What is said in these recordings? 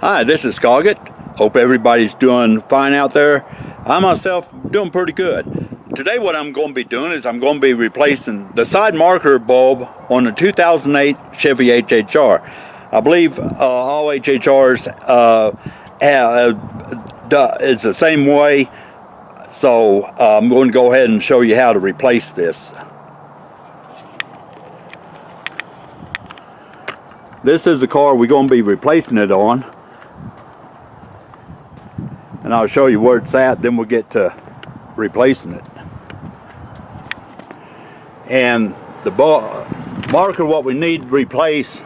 Hi, this is Scoggett. Hope everybody's doing fine out there. I myself doing pretty good. Today what I'm going to be doing is I'm going to be replacing the side marker bulb on the 2008 Chevy HHR. I believe all HHRs it's the same way, so I'm going to go ahead and show you how to replace this. This is the car we're going to be replacing it on, and I'll show you where it's at, then we'll get to replacing it. And the marker what we need to replace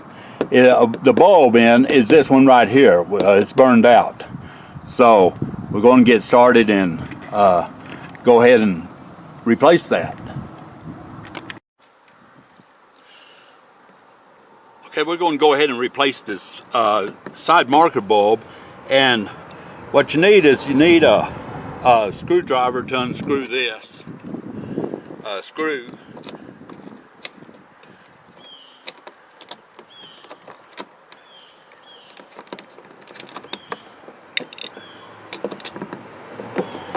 the bulb in is this one right here. It's burned out, so we're going to get started and go ahead and replace that. Okay, we're going to go ahead and replace this side marker bulb, and what you need is a screwdriver to unscrew this screw.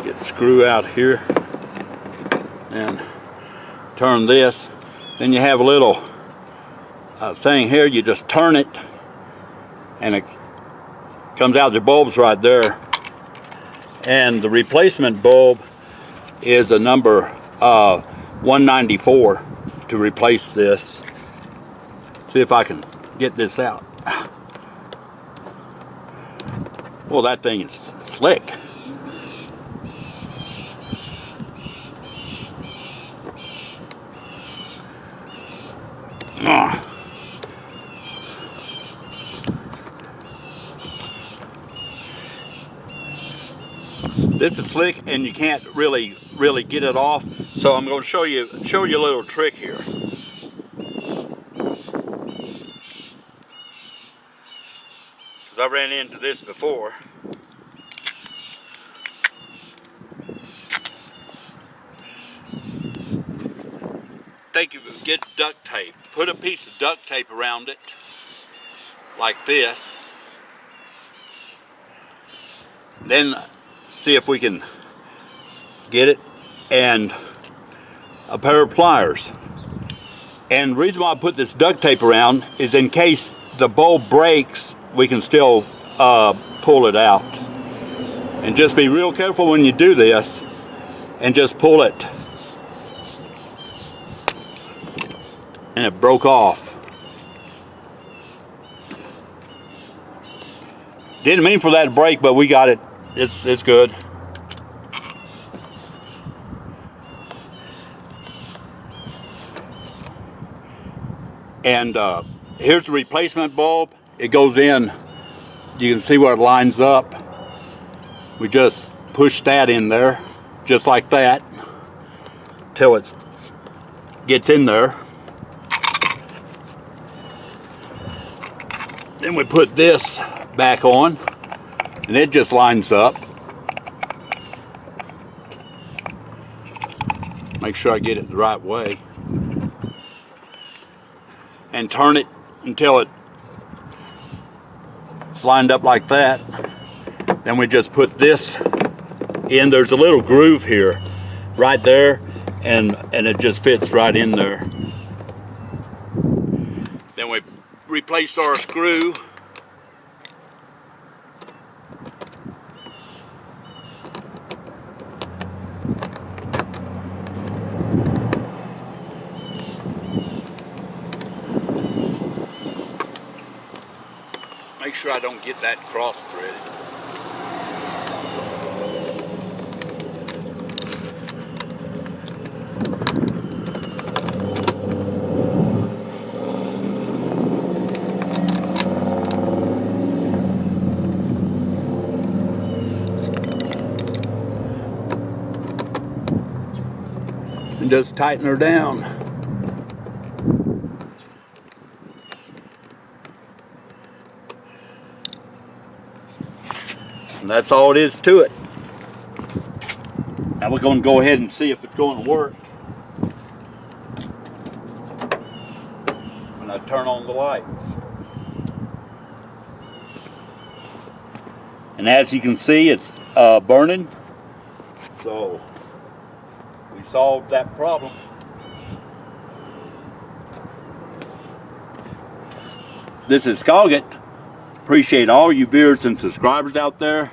Get the screw out here and turn this. Then you have a little thing here. You just turn it and it comes out. The bulb's right there, and the replacement bulb is a number 194 to replace this. See if I can get this out. Well, that thing is slick. This is slick and you can't really get it off, so I'm going to show you a little trick here. Because I ran into this before. Get duct tape. Put a piece of duct tape around it like this. Then see if we can get it, and a pair of pliers. And the reason why I put this duct tape around is in case the bulb breaks, we can still pull it out. And just be real careful when you do this, and just pull it. And it broke off. Didn't mean for that to break, but we got it. It's good. And here's the replacement bulb. It goes in. You can see where it lines up. We just push that in there, just like that, till it gets in there. Then we put this back on, and it just lines up. Make sure I get it the right way. And turn it until it's lined up like that. Then we just put this in. There's a little groove here, right there, and it just fits right in there. Then we replace our screw. Make sure I don't get that cross threaded. And just tighten her down. And that's all it is to it. Now we're going to go ahead and see if it's going to work when I turn on the lights. And as you can see, it's burning. So we solved that problem. This is Scoggett. Appreciate all you viewers and subscribers out there.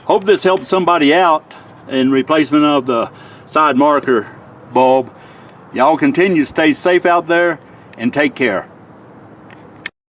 Hope this helped somebody out in replacement of the side marker bulb. Y'all continue to stay safe out there and take care.